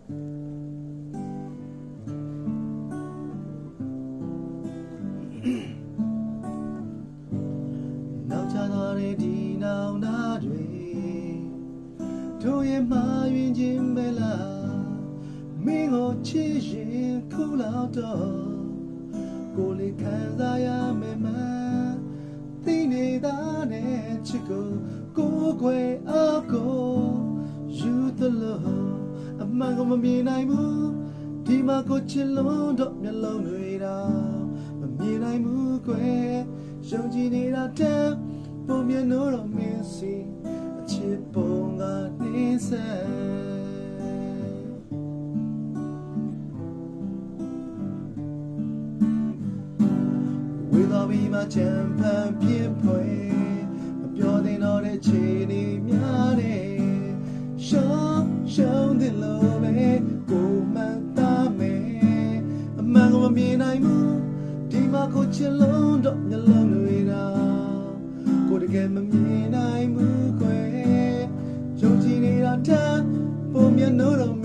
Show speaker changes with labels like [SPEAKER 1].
[SPEAKER 1] နောက်ချသွားတဲ့ဒီနောင်နာတွေတို့ရဲ့မှားယွင်းခြင်းပဲလားမင်းကိုချစ်ရင်ခုလောက်တော့ကိုယ်လေးခံစားရမယ်မသိနေတာနဲ့ချစ်ကိုကိုယ်အကိုယူသလို့အမှန်ကိုမမြင်နိုင်ဘူးဒီမှာကိုချစ်လုံးတော့မျက်လုံးတွေတော့မမြင်နိုင်ဘူးကွယ်ယုံကြည်နေတာတဲ့ပုံမျက်နှာတော့မင်းစီအချစ်ပုံကနေဆက်ဝေသာပြီးမှချမ်းဖန်ပြည့်ဖွယ်မပြောသေးတော့တဲ့ခြေနေများတဲ့ရှောင်းတယ်လို့ပဲကိုမှန်သားမယ်အမှန်ကိုမမြင်နိုင်ဘူးဒီမှာကိုချစ်လုံးတော့မျက်လုံးတွေတော့ကိုတကယ်မမြင်နိုင်ဘူးခွဲယုံကြည်နေတာတန်းပုံမျက်နှာတော့